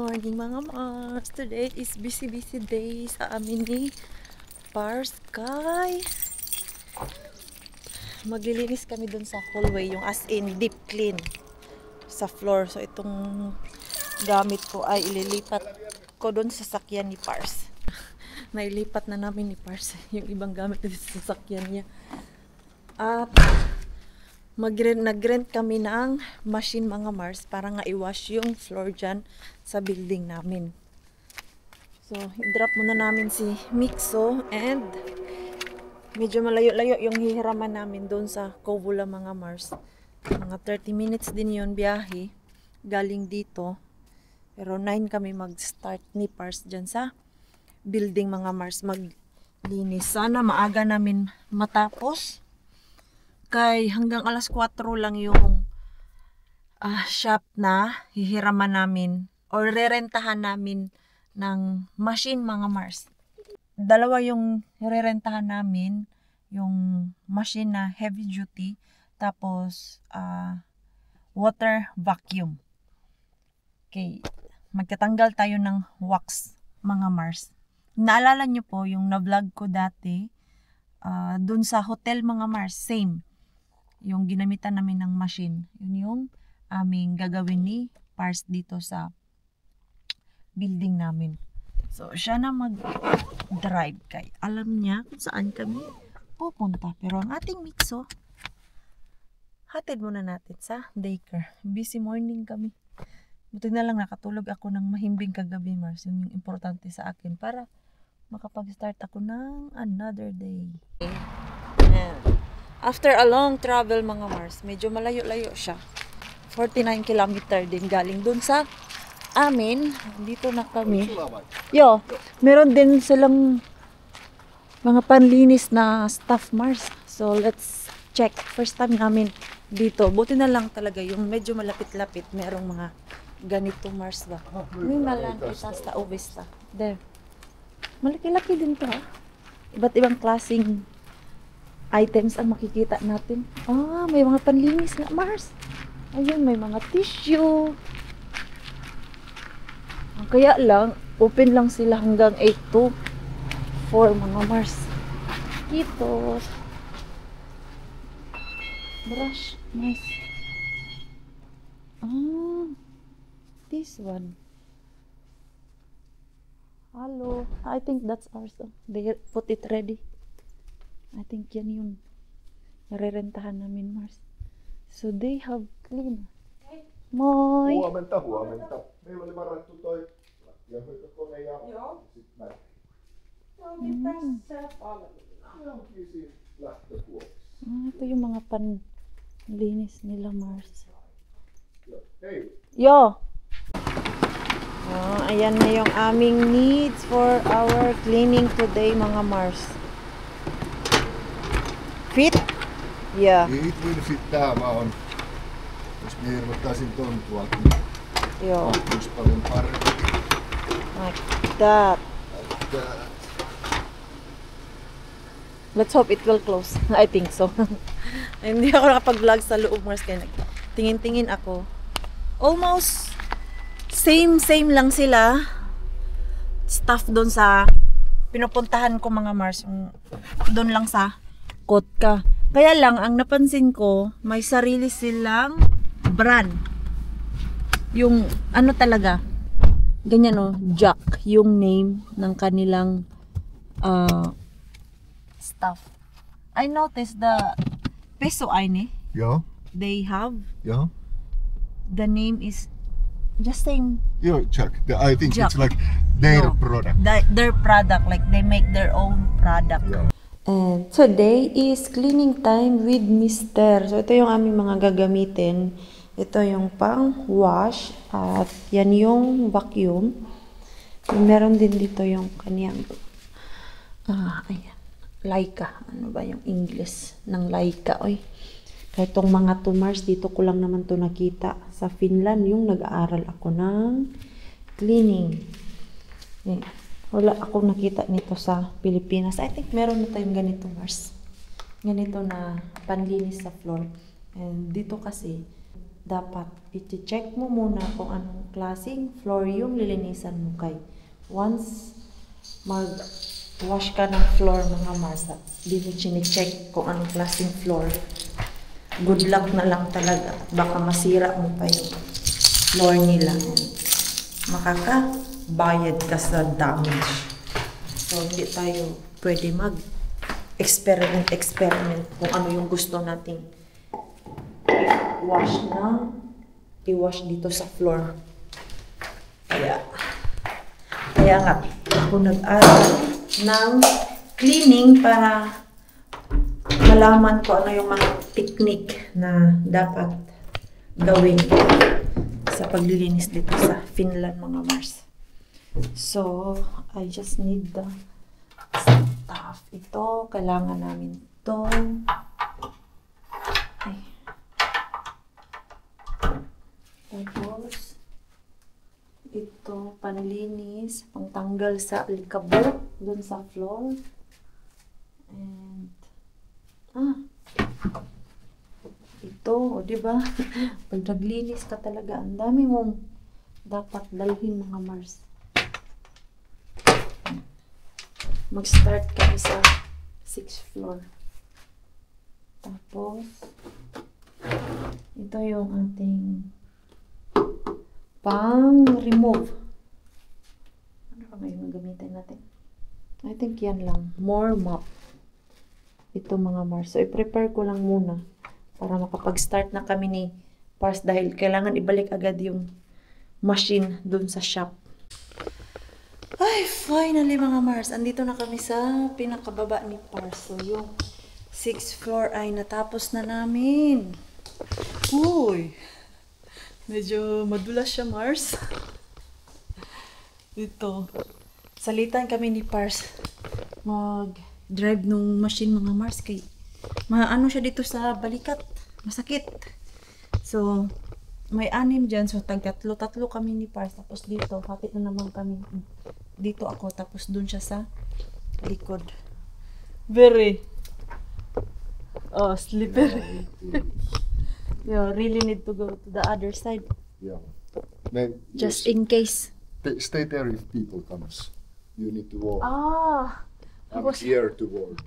morning mga Mars! Today is busy day sa amin ni Pars Kay. Maglilinis kami dun sa hallway, yung as in deep clean sa floor. So itong gamit ko ay ililipat ko dun sa sakyan ni Pars. Nailipat na namin ni Pars yung ibang gamit dun sa sakyan niya. At nag-rent kami ng machine mga Mars para nga i-wash yung floor dyan sa building namin. So, i-drop muna namin si Mixo and medyo malayo-layo yung hihiraman namin doon sa Covula mga Mars. Mga 30 minutes din yun biyahe galing dito. Pero 9 kami mag-start ni Pars dyan sa building mga Mars maglinis. Sana maaga namin matapos. Kay hanggang alas 4 lang yung shop na hihiraman namin or rerentahan namin ng machine mga Mars. Dalawa yung rerentahan namin, yung machine na heavy duty, tapos water vacuum. Okay, magtatanggal tayo ng wax mga Mars. Naalala nyo po yung na-vlog ko dati dun sa hotel mga Mars, same. Yung ginamitan namin ng machine. Yun yung aming gagawin ni Pars dito sa building namin. So, siya na mag-drive kay. Alam niya kung saan kami pupunta. Pero ang ating Mixo, hatid muna natin sa daycare. Busy morning kami. Buti na lang nakatulog ako ng mahimbing kagabi, Mars. Yun yung importante sa akin para makapag-start ako ng another day. After a long travel mga Mars, medyo malayo-layo siya. 49 kilometer din galing dun sa amin. Dito na kami. Yo, meron din silang mga panlinis na staff Mars. So let's check. First time namin dito. Buti na lang talaga yung medyo malapit-lapit. Merong mga ganito Mars ba. May malan itas ta Ovesta. There. Malaki-laki din to ha. Iba't ibang klaseng items ang makikita natin. May mga panlinis na Mars. Ayun, may mga tissue. Kaya lang, open lang sila hanggang 8 to 4 mga Mars. Kitos. Brush. Nice. This one. Hello. I think that's ours. They put it ready. I think yan yung narerentahan namin Mars. So they have clean. Moi! Huomenta. Meillä oli varattu toi kone ja sit näin. Tässä valmiina. Onkin siinä lähtökuopissa. Ito yung mga panlinis nila Mars. Hei! Yo! Ayan na yung aming needs for our cleaning today mga Mars. Fit? Yeah. It will fit tää vaan. Jos me irrottaisin ton tuolta, niin Joo. olisi paljon parempi. Like that. Let's hope it will close. I think so. Hindi ako nakapag-vlog sa loob Mars kaya tingin-tingin ako. Almost same lang sila. Stuff doon sa pinupuntahan ko mga Mars. Doon lang sa Kotka. Kaya lang, ang napansin ko, may sarili silang brand. Yung, ano talaga, ganyan o, Jack, yung name ng kanilang stuff. I noticed the peso aine, Joo. they have, Joo. the name is just same. Joo, Jack. I think Jack. it's like their No. product. Their product, like they make their own product. Yeah. And today is cleaning time with Mister. So ito yung aming mga gagamitin. Ito yung pang wash at yan yung vacuum. Meron din dito yung kaniyang ayan, Leica. Ano ba yung English ng Leica? Oy. Kaya itong mga tumars dito ko lang naman to nakita sa Finland yung nag-aaral ako ng cleaning. Wala akong nakita nito sa Pilipinas. I think meron na tayong ganito Mars. Ganito na panlinis sa floor. And dito kasi dapat i-check mo muna kung anong klaseng floor yung lilinisan mo kay. Once mag-wash ka ng floor mga Mars, di mo chine-check kung anong klaseng floor. Good luck na lang talaga. Baka masira mo pa yung floor nila. Makakabayad ka sa damage. So, hindi tayo pwede mag-experiment kung ano yung gusto nating i-wash dito sa floor. Kaya nga, ako nag-aral ng cleaning para malaman ko ano yung mga technique na dapat gawin sa paglilinis dito sa Finland mga Mars. So, I just need the stuff. Ito, kailangan namin ito. Ay. Tapos, ito, panlinis, pangtanggal sa alikabok dun sa floor. And, ito, o diba? Pag naglinis ka talaga, ang dami mong dapat dalhin mga Mars. Mag-start kami sa 6th floor. Tapos, ito yung ating pang-remove. Ano pa ngayon gamitin natin? I think yan lang. More mop. Ito mga Mars. So, i-prepare ko lang muna para makapag-start na kami ni Pars dahil kailangan ibalik agad yung machine dun sa shop. Ay, finally mga Mars. Andito na kami sa pinakababa ni Pars. So, yung 6th floor ay natapos na namin. Uy! Medyo madulas siya, Mars. Ito. Salitan kami ni Pars. Mag-drive nung machine mga Mars. Kay maano siya dito sa balikat. Masakit. So, may 6 dyan. So, tatlo kami ni Pars. Tapos dito, kapit na naman kami. Dito ako. Tapos dun siya sa likod. Very slippery. You really need to go to the other side. Yeah. Then Just in case. stay there if people comes. You need to walk. I I'm here to walk.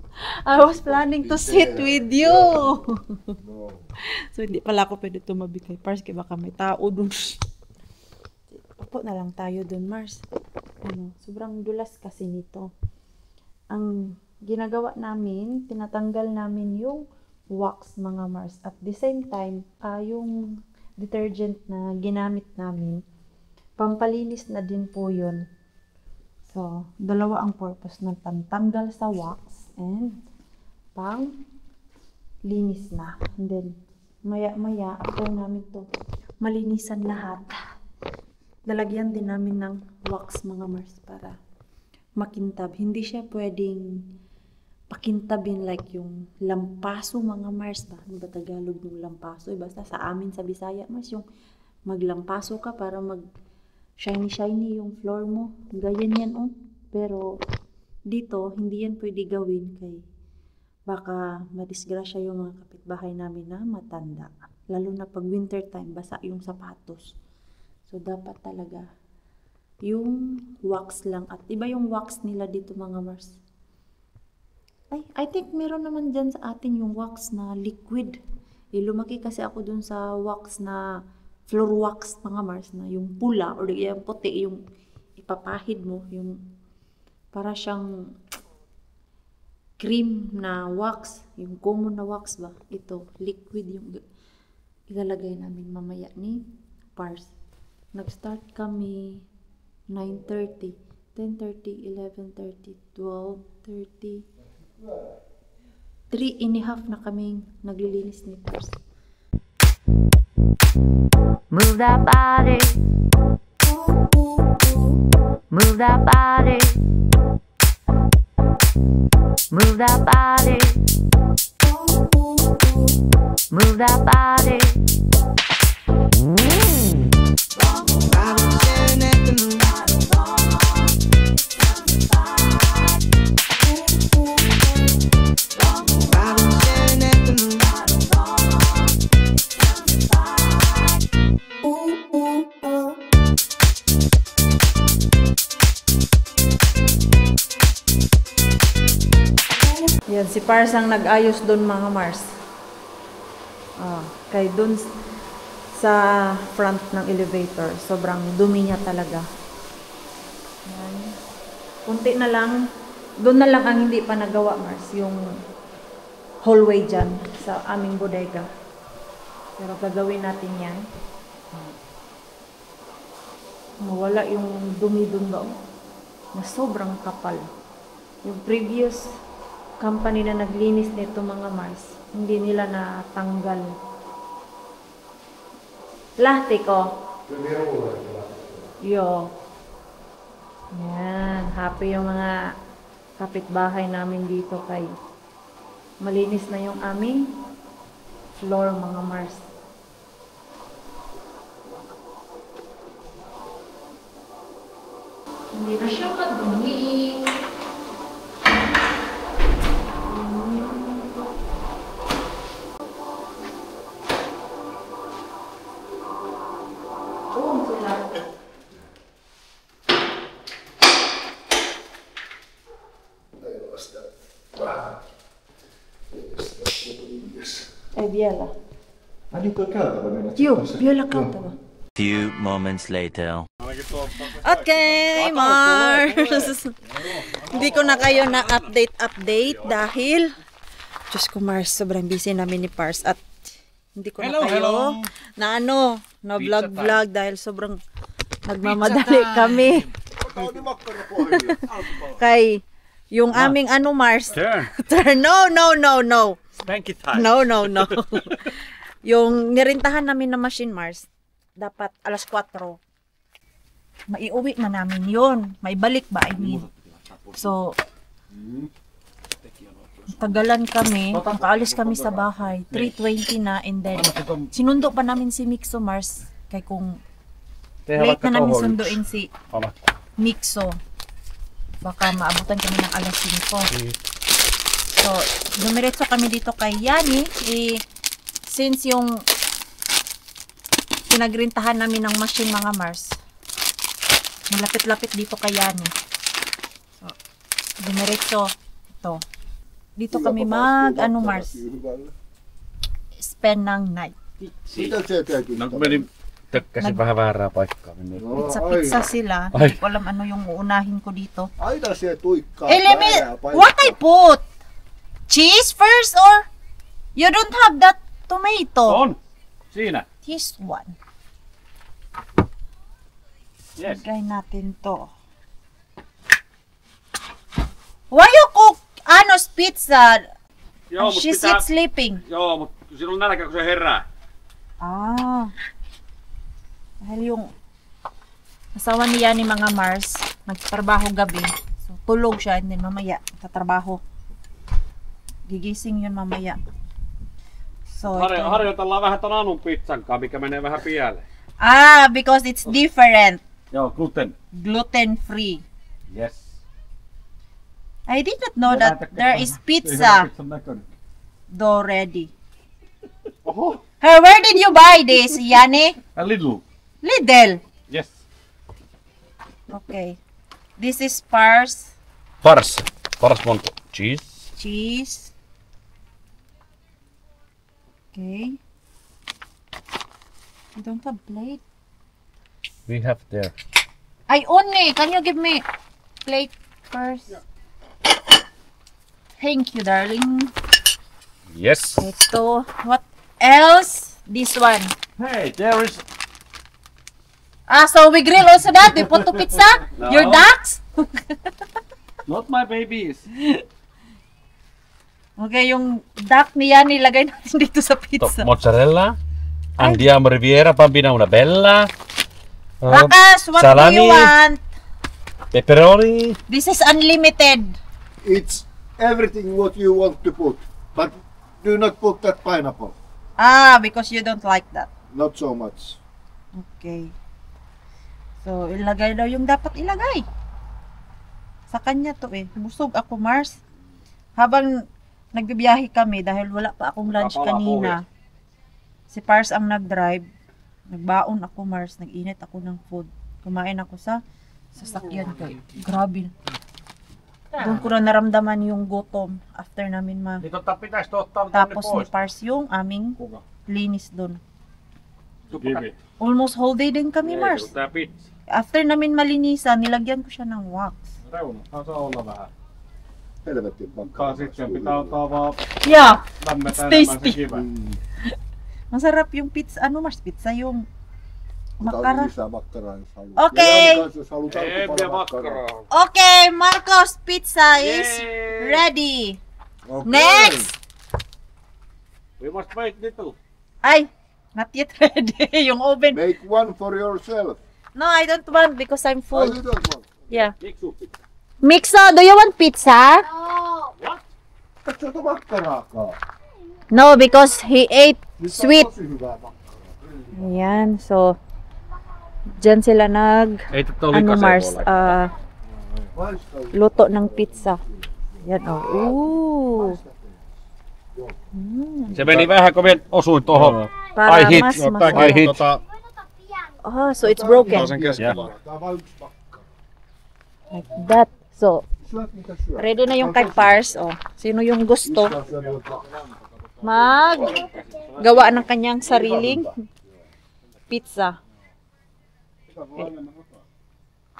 was planning to sit with you. No. So, hindi pala ako pwede tumabi kay Pars. Kaya baka may tao dun. Papo na lang tayo dun, Mars. Sobrang dulas kasi nito. Ang ginagawa namin, tinatanggal namin yung wax mga Mars. At the same time, yung detergent na ginamit namin, pampalinis na din po yun. So, dalawa ang purpose ng pantanggal sa wax and pang linis na. And then, maya-maya, after namin to malinisan lahat, lalagyan din namin ng wax mga Mars para makintab. Hindi siya pwedeng pakintabin like yung lampaso mga Mars ba? Ano ba Tagalog ng lampaso? Basta sa amin sa Bisaya Mars, yung maglampaso ka para mag shiny yung floor mo. Ganyan yan Pero dito, hindi yan pwede gawin kay baka madisgrasya yung mga kapitbahay namin na matanda. Lalo na pag winter time, basa yung sapatos. So dapat talaga yung wax lang. At iba yung wax nila dito mga Mars. I think meron naman dyan sa atin yung wax na liquid. Lumaki kasi ako dun sa wax na floor wax mga Mars na yung pula or yung puti yung ipapahid mo, yung para siyang cream na wax, yung common na wax ba? Ito, liquid yung ilalagay namin mamaya ni Pars. Nag-start kami 9:30, 10:30, 11:30, 12:30, 3:30 na kaming naglilinis ni Pars. Move that body. Move that body. Move that body. Move that body. Si Pars ang nag-ayos doon mga Mars. Kay doon sa front ng elevator, sobrang dumi niya talaga. Yan. Kunti na lang, doon na lang ang hindi pa nagawa, Mars, yung hallway dyan sa aming bodega. Pero gagawin natin yan. Mawala yung dumi doon ba? Na sobrang kapal. Yung previous company na naglinis nito mga Mars, hindi nila natanggal. Plastiko. Yo. Yan. Happy yung mga kapitbahay namin dito kay malinis na yung aming floor mga Mars. Hindi na siya kadumi. Ei vielä. Joo, vielä kautta. Few moments later. Okay, Mars! Hindi ko na kayo na-update dahil Diyos ko, Mars, sobrang busy namin ni Pars at hindi ko na kayo na vlog dahil sobrang nagmamadali kami. Kay yung aming Mars. Turn. No. Spanky time. No. Yung nirintahan namin na machine, Mars, dapat alas 4. Maiuwi na namin yun. Maibalik ba, I mean. So, tagalan kami. Pagkaalis kami sa bahay. 3:20 na and then sinundo pa namin si Mixo, Mars. Kaya kung late na namin sunduin si Mixo, baka maabutan kami ng alas 5. So, dumiretso kami dito kay Yani. Since yung pinagrintahan namin ng machine mga Mars, malapit-lapit dito kay Yani. So, dumiretso ito. Dito kami Mars, spend ng night. Tökkäsin vähän väärää paikkaa. Pizza sila. Hindi ko alam ano yung uunahin ko dito. Aina se tuikkaa. What I put? Cheese first or you don't have that tomato? On! Siinä. This one. Yes. Lagay natin to. Why you cook Anos pizza? Joo, She's yet sleeping. Joo, mutta siinä on nälkä, kun se herää. Dahil yung asawa niya ni mga Mars, nagtatrabaho gabi. So, tulog siya and then mamaya, tatrabaho. Gigising yun mamaya. So, Harjoitellaan vähän ton Anun pizzankaan, mikä menee vähän pieleen. Because it's different. Joo, gluten. Gluten free. Yes. I did not know that there is pizza dough ready. Oho. Hey, where did you buy this, Yani? A little. Lidl. Yes. Okay. This is Pars. Pars monto. Cheese. Cheese. Okay. You don't have plate? We have there. Only. Can you give me plate first? Yeah. Thank you, darling. Yes. Ito. What else? This one. Hey, there is... So we grill also that? We put to pizza? No. Your ducks? Not my babies. Okay, yung duck niya nilagay natin dito sa pizza. Mozzarella. Andiamo Riviera, bambina una bella. Rakas, what salami, do you want? Pepperoni. This is unlimited. It's everything what you want to put, but do not put that pineapple. Because you don't like that. Not so much. Okay. So, ilagay daw yung dapat ilagay. Sa kanya to eh. Busog ako, Mars. Habang nagbibiyahe kami, dahil wala pa akong lunch kanina, si Pars ang nag-drive. Nagbaon ako, Mars. Nag-init ako ng food. Kumain ako sa sasakyan ko. Grabe. Doon ko na naramdaman yung gutom after namin Niin pitäisi ottaa tapos ni Pars yung aming linis doon. Kivi. Almost whole day din kami, Mars. Tää pizza. After namin malinisan, nilagyan ko siya ng wax. Reunathan saa olla vähän. Helvetin Kaa sitten pitää ottaa vaan Yeah, lämmetä It's enemmän se tasty. kivä. masarap yung pizza. Ano, Mars? Pizza yung makara. Lisää makkaraa, jos haluat. Okei. Ja Jani kanssa, jos haluat Ei alkuperäistä me makkaraa. Okay, Marcos pizza is Yay! ready. Okei. Next! We must wait little. Ay, not yet ready. Yung oven. Make one for yourself. No, I don't want because I'm I full. don't want. Yeah. Miksu. Mixo, do you want pizza? Katso ota makkaraakaan. No, because he ate Nyt on sweet. tosi hyvää makkaraa. Ayan, so dyan sila Ei tätä oli ano Mars, Maista on. luto ng pizza. Yan, oh. Ooh. Se meni vähän, kun osuin tuohon. Para I hit. mas I masarap. hit. Oh, so it's broken. Sen keskellä. Tää on vain yksi makkara. Like that. So, Syöt mitä syöt. ready na yung kay Pars. Oh. Sino yung gusto Iskä syö niiltä. mag gawa ng kanyang sariling pizza.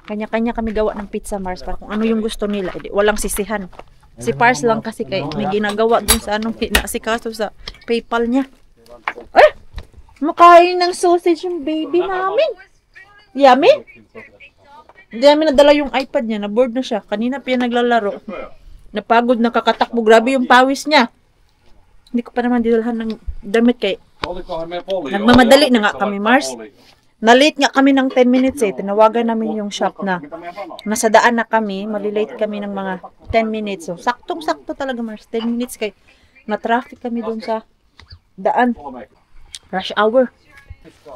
Kanya-kanya kami gawa ng pizza, Mars, para kung ano yung gusto nila. Edi, walang sisihan. Si Pars lang kasi kay may ginagawa dun sa anong inaasikaso sa PayPal niya. Eh! Makain ng sausage yung baby namin. Yummy? Hindi namin nadala yung iPad niya. Na-board na siya. Kanina pa yan naglalaro. Napagod, nakakatakbo. Grabe yung pawis niya. Hindi ko pa naman didalhan ng damit kay Olikohan me poli? nagmamadali na nga kami, Mars. Na-late nga kami ng 10 minutes eh. Tinawagan namin yung shop na nasa daan na kami. Malilate kami ng mga 10 minutes. So, saktong-sakto talaga, Mars. 10 minutes kay na-traffic kami dun sa daan. Rush hour.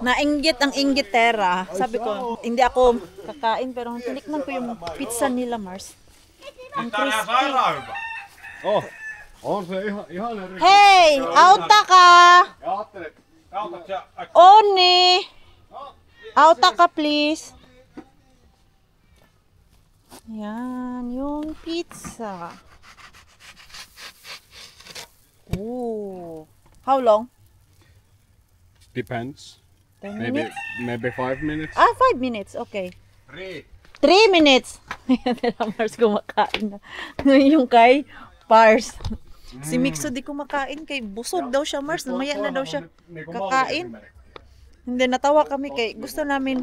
Nainggit ang inggitera. Sabi ko, hindi ako kakain pero tinikman ko yung pizza nila, Mars. Ang crispy. Oh, on se ihan eri. Hey! Auta ka! Ja ajattelin, autat sä Oni! Auta ka, please. Yan, yung pizza. Ooh. How long? Depends. 10 Maybe minutes? maybe 5 minutes. 5 minutes. Okay. 3 minutes. Ayan nila, Mars, kumakain na. yung kay Pars. Si Mixo di kumakain kay busog daw siya, Mars. Namaya na daw siya kakain. Hindi, natawa kami kay gusto namin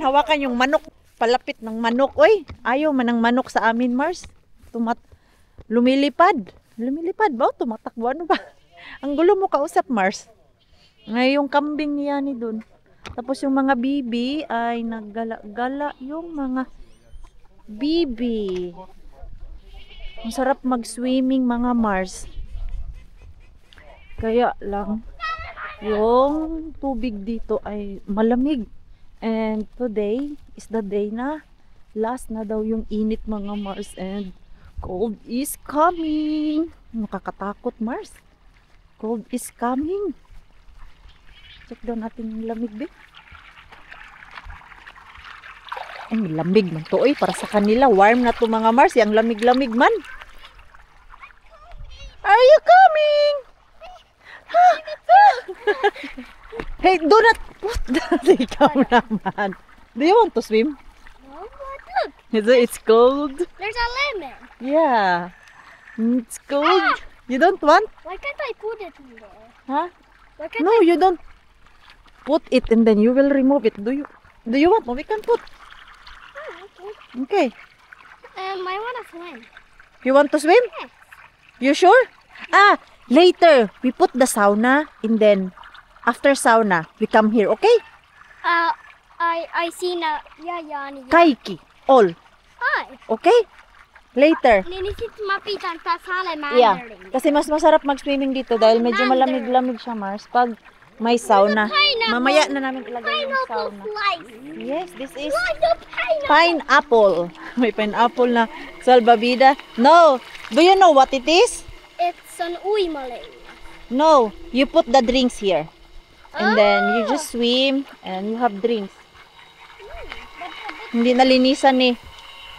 hawakan yung manok. Palapit ng manok. Oy, ayaw man ng manok sa amin, Mars. Lumilipad. Lumilipad ba? Tumatakbo. Ano ba? Ang gulo mo kausap, Mars. Ngay yung kambing niya ni dun. Tapos yung mga bibi ay naggala-gala yung mga bibi. Ang sarap mag-swimming, mga Mars. Kaya lang yung tubig dito ay malamig. And today is the day na last na daw yung init, mga Mars, and cold is coming. Nakakatakot, Mars. Cold is coming. Check daw natin yung lamig, be. Ay, may lamig man to, para sa kanila. Warm na to, mga Mars. Yung lamig-lamig man. Are you coming? Hey, do not put that. Ikaw naman. Do you want to swim? No, look, It's cold. there's a lemon. Yeah. It's cold. You don't want? Why can't I put it in there? Huh? Why can't No, you don't put it and then you will remove it. Do you want? No, we can put. Okay. I wanna swim. You want to swim? Yes. You sure? Later we put the sauna and then after sauna we come here, okay? I seen a Jani. Kaiki, all, Hi. okay? Later. Niin sit mapitan taas halemaan. Yeah. Kasi mas masarap mag-swimming dito dahil medyo malamig-lamig siya, Mars, pag may sauna. Mamaya na namin ilagay yung sauna. Slice. Yes, this is Slice of pineapple. pineapple. May pineapple na salbabida. No, do you know what it is? It's an uimaling. No, you put the drinks here. And then you just swim and you have drinks. Hindi nalinisan ni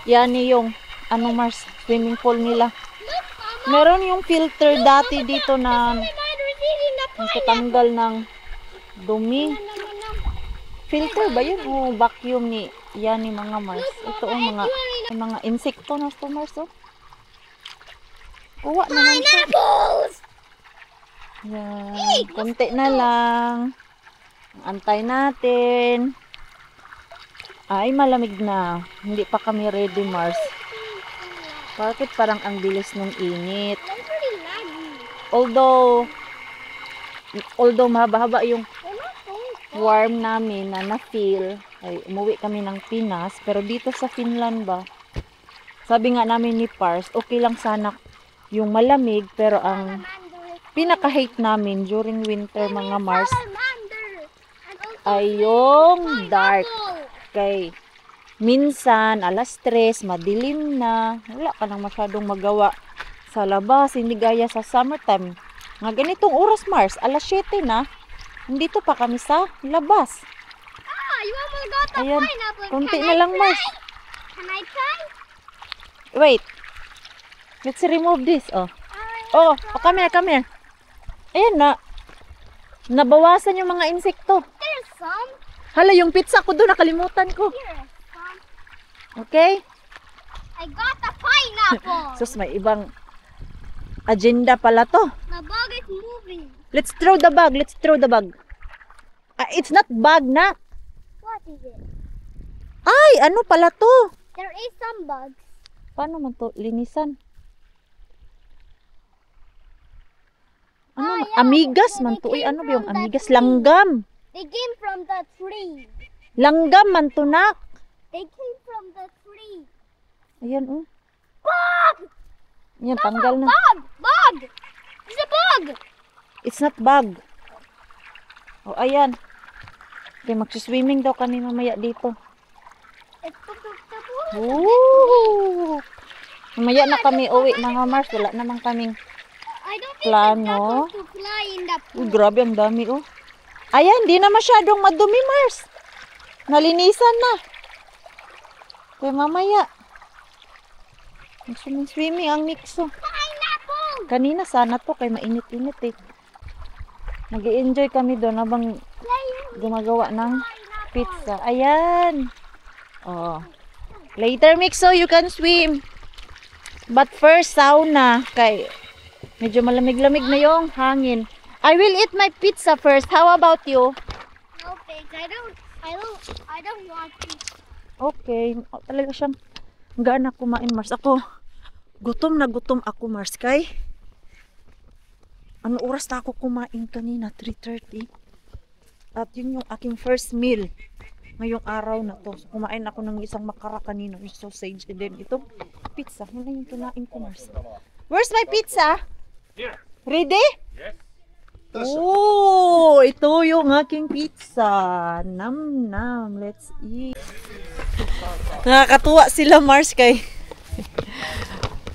Yani yung ano Mars, swimming pool nila. Meron yung filter dati dito na nakatanggal ng dumi. Filter ba yun? O vacuum ni yan ni mga Mars. Ito o mga insekto na ito Mars o. Kuha naman siya. Yan. Konti na lang. Antay natin. Ay, malamig na. Hindi pa kami ready, Mars. Bakit parang ang bilis ng init? Although mahaba-haba yung warm namin na na-feel, ay umuwi kami ng Pinas. Pero dito sa Finland ba, sabi nga namin ni Pars, okay lang sana yung malamig. Pero ang pinaka-hate namin during winter, mga Mars, ay yung dark. Kay minsan, alas 3, madilim na. Wala ka nang masyadong magawa sa labas. Hindi gaya sa summertime. Nga ganitong oras, Mars, alas 7 na. Nandito pa kami sa labas. Ayan, konti na lang, Mars. Can I try? Wait. Let's remove this. Oh, come here. Ayan na. Nabawasan yung mga insekto. There's some. Hala, yung pizza ko doon, nakalimutan ko. Here's some. Okay? I got the pineapple. Sus, may ibang agenda pala to. The bug is moving. Let's throw the bag. It's not bag na. What is it? Ay, ano pala to? There is some bugs. Paano man to linisan? Ano? Yeah, Amigas they man to. Uy, came ano ba yung from that amigas? tree. Langgam. They came from the tree. Langgam man to, nak. They came from the tree. Ayan, oh. Bug! Ayan, tanggal na. Bug! Bug! It's a bug! It's not bag. Oh, ayan. Okay, magsiswimming daw kami mamaya dito. It's the Ooh! Mamaya na kami uwi, mga Mars. Wala naman kaming I don't think plano. it's supposed to fly in the Uy, pool. grabe, ang dami, oh. Ayan, di na masyadong madumi, Mars. Nalinisan na. Kaya mamaya. Swimming ang Mikso. Pineapple! Kanina sana to, kay mainit-init eh. Nag-i-enjoy kami doon habang gumagawa ng pizza. Ayan. Oh. Later, Mikso, you can swim. But first, sauna. Kay medyo malamig-lamig na yung hangin. I will eat my pizza first. How about you? No thanks. I don't want to. Okay. Oh, talaga siyang gaan na kumain, Mars. Ako, gutom na gutom ako, Mars. Kay, ano oras na ako kumain kanina? 3:30. At yun yung aking first meal ngayong araw na to. So, kumain ako ng isang makara kanina, yung sausage, and then itong pizza. Yun na yung kinain ko, Mars. Where's my pizza? Here. Ready? Yes. Oh, ito yung aking pizza. Nam nam, let's eat. Nakakatuwa sila, Mars, kay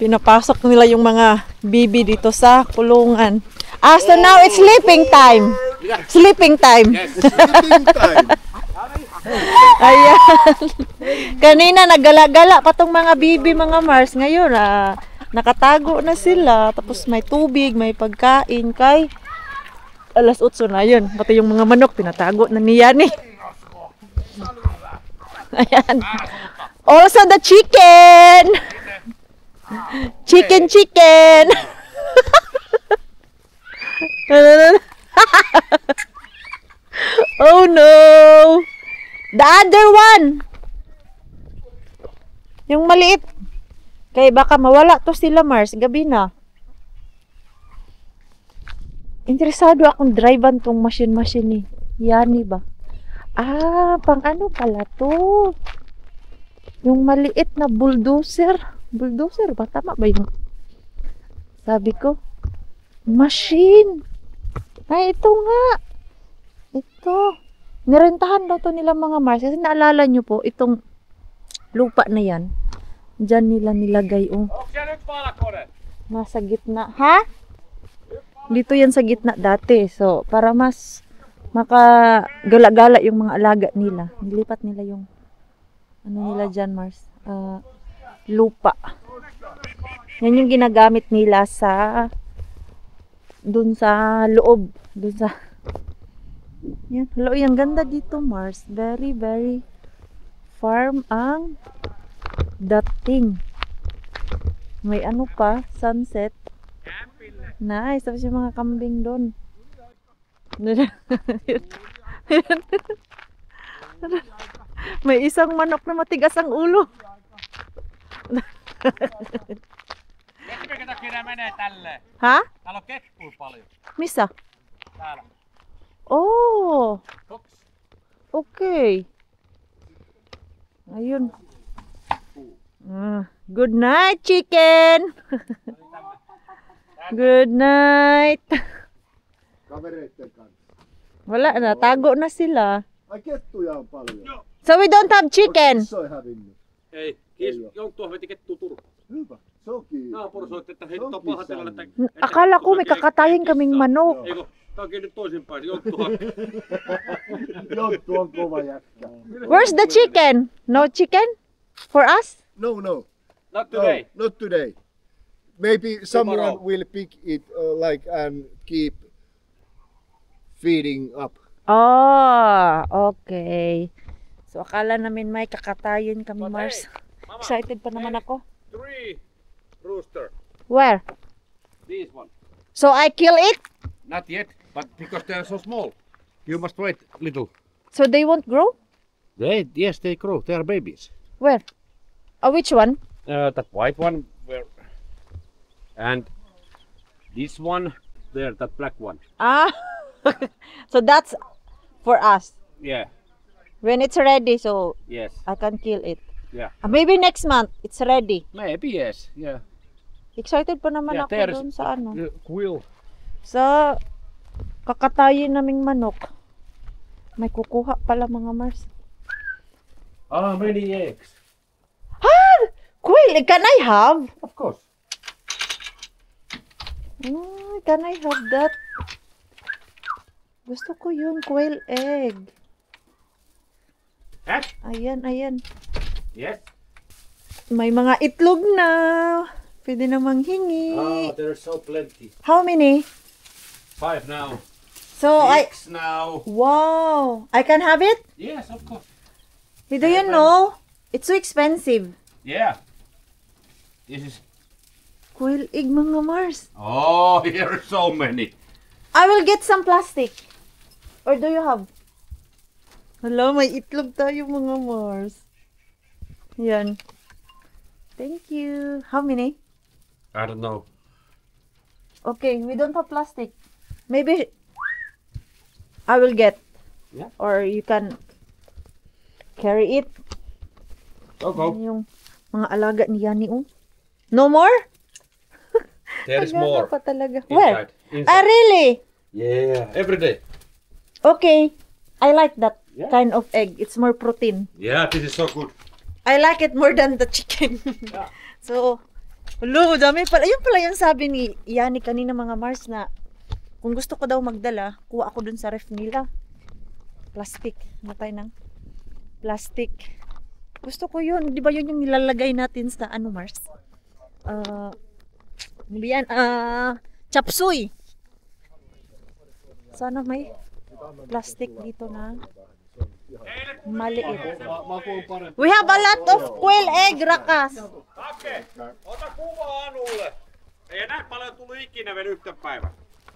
pinapasok nila yung mga bibi dito sa kulungan. So now it's sleeping time. Sleeping time. Sleeping time. Ayan. Kanina nagala-gala pa tong mga bibi, mga Mars. Ngayon, nakatago na sila. Tapos may tubig, may pagkain. Kay alas 8 na yun. Pati yung mga manok, pinatago na niya ni. Ayan. Also the chicken. Chicken. Oh no. The other one. Yung maliit. Kaya baka mawala to sila, Mars. Gabi na. Interesado akong drivean tong machine ni Yani ba? Pang ano pala to? Yung maliit na bulldozer. Bulldozer ba? Tama ba yung sabi ko? Machine. Ay, ito nga. Ito. Nirentahan daw to nila, mga Mars. Kasi naalala nyo po, itong lupa na yan. Diyan nila nilagay, oh. Nasa gitna. Ha? Dito yan sa gitna dati. So, para mas makagala-gala yung mga alaga nila. Nilipat nila yung ano nila dyan, Mars. Lupa. Yan yung ginagamit nila sa dun sa loob. Dun sa yan. Hello, yung ganda dito, Mars. Very, very farm ang dating. May ano pa, sunset. Nice. Tapos yung mga kambing doon. May isang manok na matigas ang ulo. Minkä takia ne menee tälleen? Ha? Täällä on kettua paljon. Missä? Täällä. Oh, Hops. okay. Ayun. Good night, chicken. Good night. Kavereitten kanssa. Wala na, tago na sila. Ai kettuja on paljon. So we don't have chicken. Kissoja hävinnyt. Ei, Jonttu veti kettua turpaan. Hyvä. Se on kiinni. Naapuri soitti, että hei, on paha tilanne. Akala ko may kakatayin kaming manok. Eikö, tää onkin nyt toisinpäin. Jonttu hakee. Jonttu on kova jätkä. Where's the chicken? No chicken? For us? No, no. Not No, today. not today. Maybe someone Tomorrow. will pick it and keep feeding up. Oh, okay. So akala namin may kakatayin kami, But Mars. hey, Mama, Excited pa naman ako. 3 rooster. Where? This one. So I kill it? Not yet, but because they are so small, you must wait little. So they won't grow? Yes, they grow. They are babies. Where? Oh, which one? That white one, where, and this one, there, that black one. Ah, so that's for us. Yeah. When it's ready, so Yes. I can kill it. Yeah. Maybe next month, it's ready. Maybe yes. Yeah. Excited pa naman Yeah, ako there is doon sa ano. quill. Sa kakatayin naming manok. May kukuha pala mga Mars. Ah, many eggs. Quail, can I have? Of course. Can I have that? Gusto ko yung quail egg. Huh? Ayan, ayan. Yes. May mga itlog na. Pwede namang hingi. Ah, there's so plenty. How many? 5 now. So, 6 now. wow. I can have it? Yes, of course. Do you know? It's so expensive. Yeah. This is. Quail egg, mga Mars. Oh, here are so many. I will get some plastic. Or do you have? Hala, may itlog tayo mga Mars. Yan. Thank you. How many? I don't know. Okay, we don't have plastic. Maybe I will get. Yeah. Or you can carry it. Go, go. Yung mga alaga ni Yani, oh. No more? There is Agad more. pa talaga. Where? Inside. Ah, really? Yeah, every day. Okay. I like that Yeah. kind of egg. It's more protein. Yeah, this is so good. I like it more than the chicken. Yeah. So, hello, dami pala. Yun pala yung sabi ni Yani kanina mga Mars na kung gusto ko daw magdala, kuha ako dun sa ref nila. Plastic. Matay ng plastic. Gusto ko yun. Di ba yun yung nilalagay natin sa ano, Mars? Yan, chapsuy. Sana may plastic dito na maliit. We have a lot of quail egg, Rakas. Hake, ota kuvaa Anulle. Ei näin paljon tullut ikinä vielä yhtä päivää.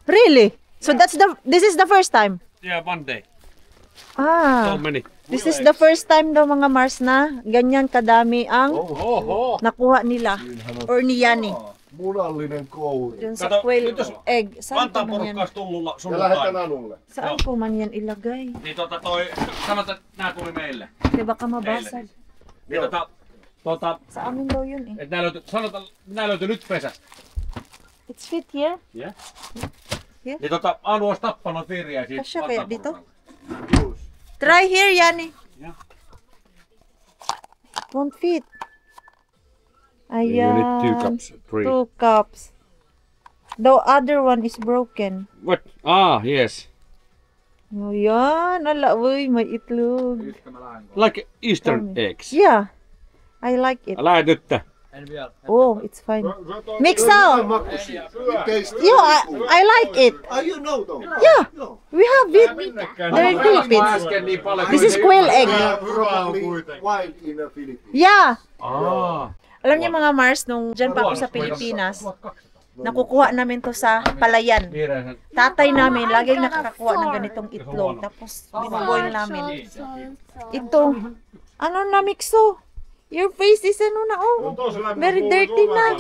Really? So this is the first time? Yeah, one day. Ah, So many. this is the first time daw mga Mars na ganyan kadami ang Oho. nakuha nila or ni Yani. Munallinen kouri. Dun sa Kato, quail nyt jos egg. Saan ko Vantaan man porukka yan? olisi tullut Ja lähetän sunnuntaina. Anulle. Saan ko man yan ilagay? Niin toi, sanotaan, että nää tuli meille. Di baka mabasag. Niin Sa amin daw yun eh. että nää löytyi, sanotaan, nää löytyi nyt pesästä. It's fit here. Yeah. Yeah. Niin Anu olisi tappanut virjaa siitä. Kasya kaya dito? Juus. Try here, Yani. Yeah. Won't fit. You need 2 Ayan. cups. 3. 2 cups. The other one is broken. What? Ah, yes. Oh, yan. Ala, uy, may itlog. Like Eastern Tell me. eggs. Yeah. I like it. Älä nyt. Oh, it's fine. Hyvä Mixo! makuisia. It tastes Yeah, really good. I like it. You know though. Yeah, No. we have it. They're in Philippines. Äsken niin paljon. This is quail egg. Probably wild in the Philippines. Yeah. Ah. Alam niyo mga Mars, nung dyan pa ako sa Pilipinas, nakukuha namin to sa palayan. Tatay namin, laging nakakakuha ng ganitong itlog. Tapos, binaboil namin. Ito, ano na, Mixo? Your face is ano na, oh. Very dirty na.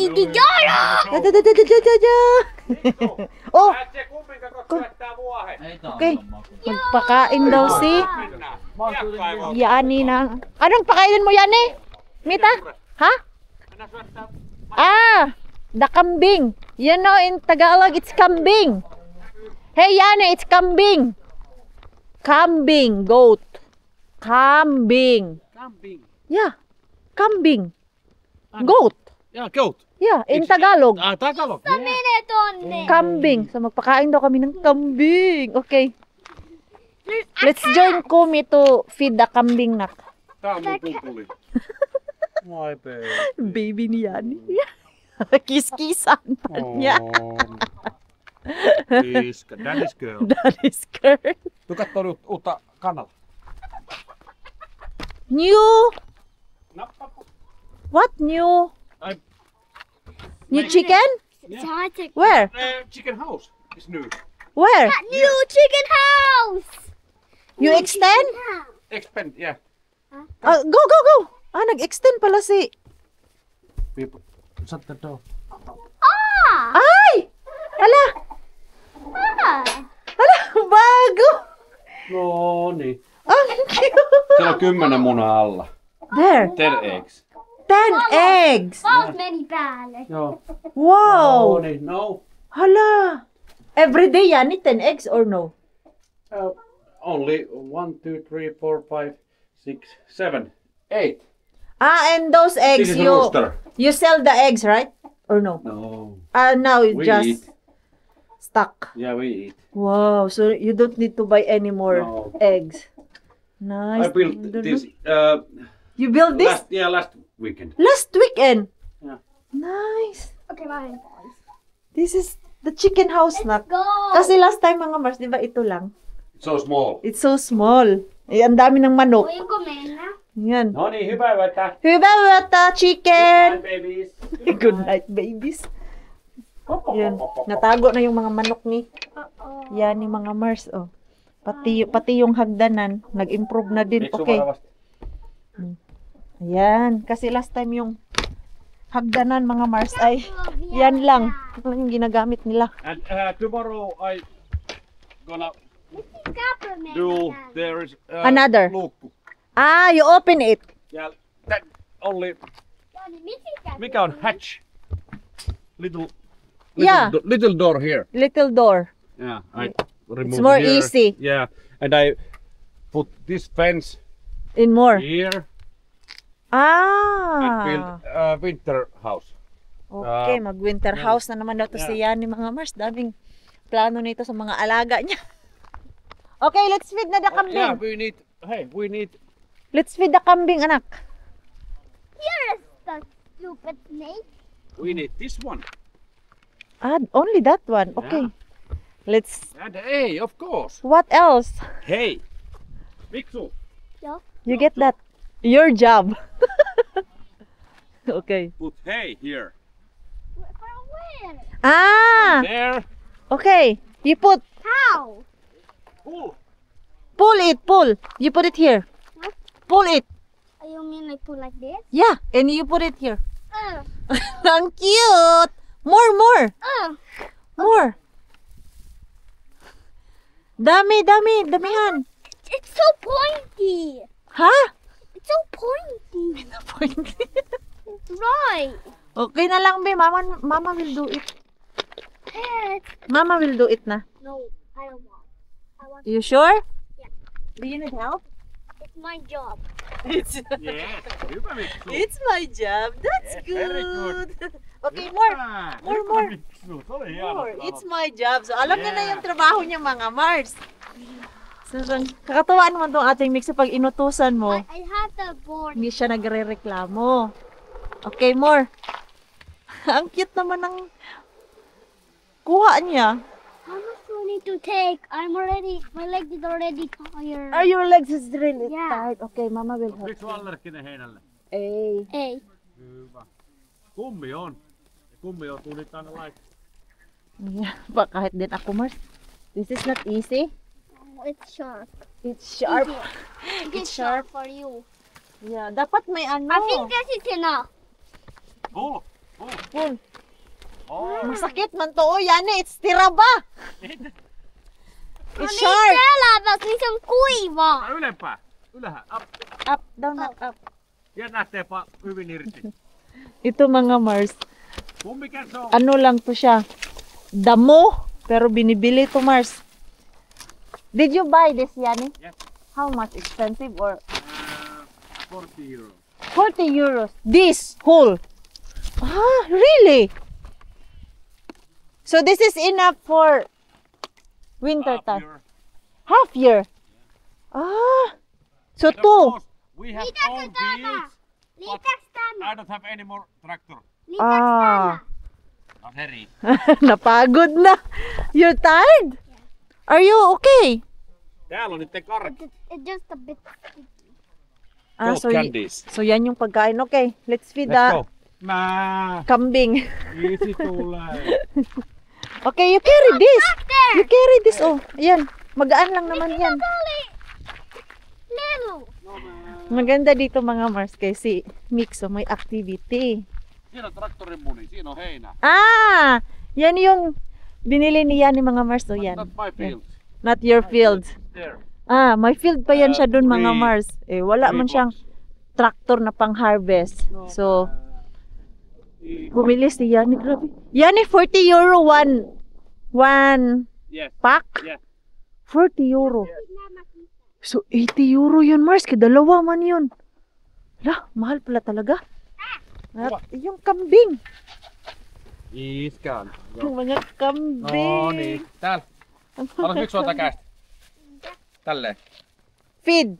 Oh, Se kumminko syöttää vuohen. okay. Magpakain daw si Yani na. Anong pakainin mo, Yani? Mita? Ha? Ah, the kambing. You know, in Tagalog, it's kambing. Hey, Yani, it's kambing. Kambing, goat. Kambing. Yeah, kambing. Goat. Ja, goat. Yeah, in Tagalog. Tagalog. Mene tonne. Kambing. So, magpakain daw kami ng kambing. Okay. Let's join Kumi to feed the kambing nak. Tää on mun pupuli. Moi Baby ni Yani. Kiss-kissan pa niya. Kiska, daddy's girl. That is girl. Tuu kattoo nyt uutta kanalla. New. What new? New chicken? Where? Chicken house is new. Where? New chicken house. You extend? Expand, yeah. Go. Ah, nag-extend pala si... People, shut the door. Ay! Hala! Hala, bago! No niin. Ang cute! Siellä on 10 munaa alla. There, 10 eggs. 10 eggs! Valls meni päälle. Joo. Wow! No niin, no. Hala! Every day, Yani, 10 eggs or no? Only 1, 2, 3, 4, 5, 6, 7, 8. Ah, and those eggs, This is a rooster. you sell the eggs, right? Or no? No. Now it We just eat. stuck. Yeah, we eat. Wow, so you don't need to buy any more No. eggs. Nice. I built this You built this last weekend. last weekend? Yeah. Nice. Okei, mä en pois. This is the chicken house na. Go! Kasi last time mga Mars, di ba ito lang? So small. It's so small. Eh, ang dami ng manok. Voinko mennä? Yan. No niin, hyvää yötä. Hyvää yötä, chicken! babies. Good night, babies. Yan. Natago na yung mga manok ni. Yan, ni mga Mars. Oh. Pati yung hagdanan, nag-improve na din. Miksu Okay. varovasti. Ayan. Kasi last time yung hagdanan mga Mars ay yan lang. Ito lang yung ginagamit nila. And tomorrow I gonna Kaapelmeen do there is Another. luukku. Ah, you open it. Yeah, that only Joni, miten mikä on hatch? Little Yeah. little door here. Little door. Yeah, I remove more here. easy. Yeah, and I put this fence In more. here and build Ah. a winter house. Okay, mag-winter house na naman daw to si Yani mga Mars. Daming plano nito sa mga alaga niya. Okay, let's feed na the Yeah, kambing. we need Let's feed the kambing, anak. Here is the stupid snake. we need this one. Ah, only that one. Okay. Let's... And hey, of course. What else? Hey, Miksu. You get that? Your job. Okay. Put hay here. From where? Ah! There. Okay. You put... How? Pull. Pull it, pull. You put it here. What? Pull it. You mean I put like this? Yeah, and you put it here. Uh, Ang cute! More. More. Damihan. it's so pointy. Ha? It's so pointy. Pointy. Right. Okay na lang, be. Mama will do it. Pet. Mama will do it na. No, I don't want. I want. You sure? Yeah. Do you need help? It's my job. It's Yes, hyvä Miksu. It's my job. That's Yeah, very good. Okay, more. More. Miksu, se oli hieno. More. It's my job. So, alam niya na yung trabaho niya, mga Mars. So, kakatuwa naman tong ating Mix pag inutusan mo. I have the board. Hindi siya nagre-reklamo. Okay, more. Ang cute naman ng kuha niya. How much do I need to take? My leg is already tired. Are your legs is really Yeah. tired? Okay, mama will help. Oliko sulla allerginen heinälle? Ei. Hey. Hyvä. Kummi on. Kummi on tulit aina laittaa. Yeah, ba kahit din ako, Mars. This is not easy. Oh, it's sharp. It's sharp. It's sharp for you. Yeah, dapat may ano. I think this is enough. Pull! Pull. Oh. Masakit man to. Oh, yan eh. It's tiraba. It's sharp. Täällä missä on kuiva. Ylempää. Ylhää. Up. Up, down, up. Yan lähtee hyvin irti. Ito mga Mars. Kummikä se on? Ano lang to siya. Damo. Pero binibili to Mars. Did you buy this, Yani? Yes. How much? Expensive or? 40 euros. 40 euros. This whole. Ah, really? So this is enough for winter Half time. year. Half year. Ah. So And of two. course, we have own fields. Liitäks tämä? I don't have any more tractor. Liitäks Ah. Not Harry. Napagod na. You're tired? Are you okay? Täällä on niitten karkki. It's just a bit. Ah, Goat candies. so yan yung pagkain. Okay, let's feed Let's the go. Mä. kambing. Easy tulee. Okay, you carry this. You carry this. Oh, ayan. Magaan lang naman yan. Lelu. Maganda dito mga Mars kasi Mixo may activity. Siinä on traktorin muni, siinä on heinä. Ah! Yan yung binili ni Yani mga Mars. So yan. Not my field. Not your field. There. Ah, may field pa yan siya dun mga Three- Mars. Eh, wala man three siyang tractor na pang harvest. So, bumili si Yani. Grabe. Yani, 40 euro one Yes. pack. Yeah. 40 euro. So, 80 euro yun, Mars. Dalawa man yun. Lah, mahal pala talaga. At yung kambing. Iskaan. Yung mga kambing. No niin. Täällä. Haluatko yksi ottaa käistä? Tälleen. Feed.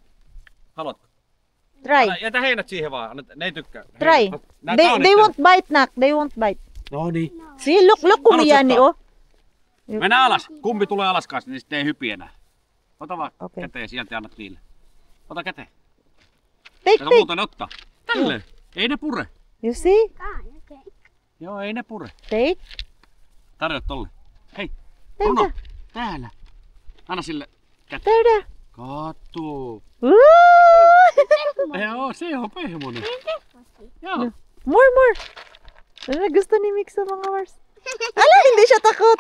Haluatko? Try. Jätä heinät siihen vaan. Ne ei tykkää. Try. They won't bite, Nak. They won't bite. No niin. See, look kung Haluatko Yani, ottaa? oh. Mennään alas. Kumpi tulee alas kanssa, niin sitten ei hypi enää. Ota vaan Okei. käteen sieltä ja annat niille. Ota käteen. Take, Kato take. muuta ne ottaa. Tälleen. Ei ne pure. You see? Okay. Joo, ei ne pure. Take. Tarjoa tolle. Hei. Take. Bruno. Täällä. Anna sille käteen. There. Katso. Woo! Joo, se on pehmonen. Joo. More. Ano gusto ni Mix sa mga Mars? Ala, hindi siya takot.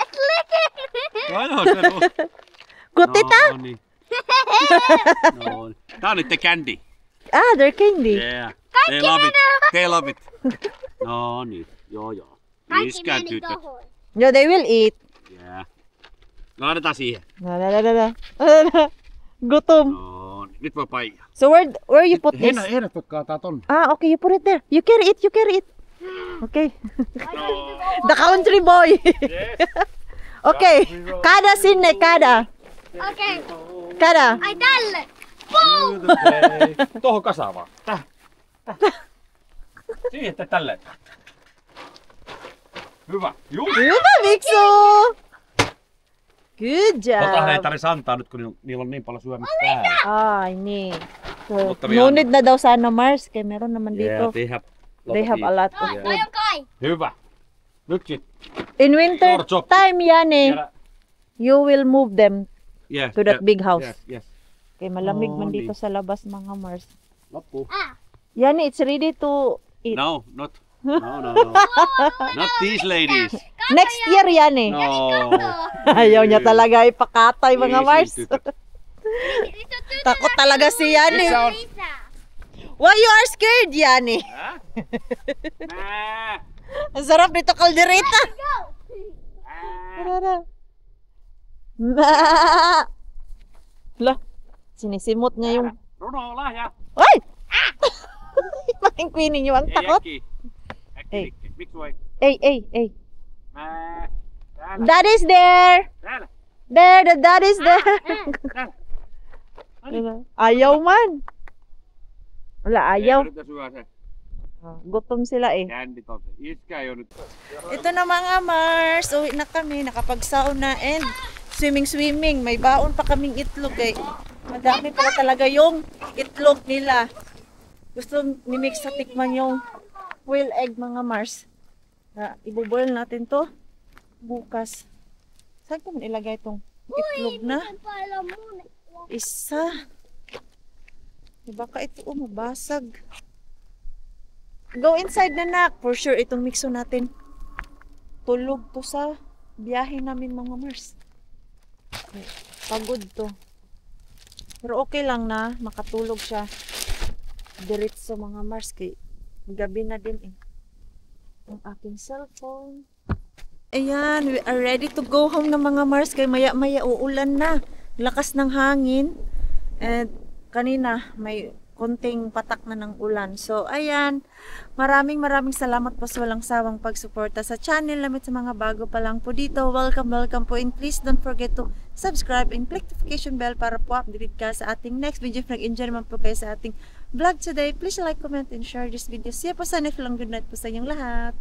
Joo, se on. Kutita? No niin. No niin. Tää on niitten candy. Ah, they're candy. Yeah. They love it. They love it. No niin. Joo. Kaikki Iskään meni tytöt. tohon. No, they will eat. Yeah. No annetaan siihen. La. Gutom. No niin. Nyt voi paijaa. So where you put this? Heinät voi kaataa tonne. Ah, okay, you put it there. You carry it. Okay. No. The country boy. Yes. Okay. Kada sinne, kada. Okei. Kada. Ai tälle. Tuohon kasaan vaan. Tähän. Siihen tälleen. Hyvä. Juu. Hyvä, Miksu. Good Tota ei job. tarvitse antaa nyt, kun niillä on niin paljon syömistä täällä. Ay, niin. So, Mutta no vielä- need na daw sana Mars, kaya meron naman dito. they have a lot of Ai, food. toi on kai. Hyvä. Nyt sit. In winter Your job. time, Yani, Viedä- you will move them Yes, to that big house. Yes. Kaya malamig Oh, man dito niin. sa labas mga Mars. Loppu. Ah. Yani, it's ready to eat. No. Not these ladies. Next year, Yani. No. Ayaw niya talaga ipakatay mga Easy, Mars. tytöt. Takot talaga si Yani. Missä on? Lisa. Why you are scared, Yani? Nää. Ang sarap nito kaldereta. Go. Tara. Lah, sinisimot niya yung... Bruno, lahja. Ay! Makingkwinin niyo ang Ei takot. äkkiä. Ei. Äkkiä. Miksi voi? Hey. Nää. Täällä. Daddy's there! Täällä. There, the daddy's there! Täällä. Ayaw man. Wala, ayaw. Ei, nyt syö se. Gutom sila eh. Iskä ei ole nyt. Ito na mga Mars, uwi na kami, nakapag-sauna and swimming. May baon pa kaming itlog eh. Madami pala talaga yung itlog nila. Gusto ni Mix sa tikman yung quail egg mga Mars. Ibuboil natin to bukas. Saan ko ilagay itong itlog na? Isa. Baka ito mabasag. Go inside na nak. For sure, itong mixo natin. Tulog to sa biyahe namin mga Mars. Pagod to. Pero okay lang na. Makatulog siya. Diretso mga Mars. Kay gabi na din eh. Ang aking cellphone. Ayan, we are ready to go home na mga Mars. Kay maya-maya uulan na. Lakas ng hangin. And kanina may konting patak na ng ulan. So, ayan. Maraming salamat po sa walang sawang pagsuporta sa channel namin, sa mga bago pa lang po dito. Welcome po. And please don't forget to subscribe and click notification bell para po update ka sa ating next video. If nag-enjoy naman po kayo sa ating vlog today, please like, comment, and share this video. See you po sa next vlog. Good night po sa inyong lahat.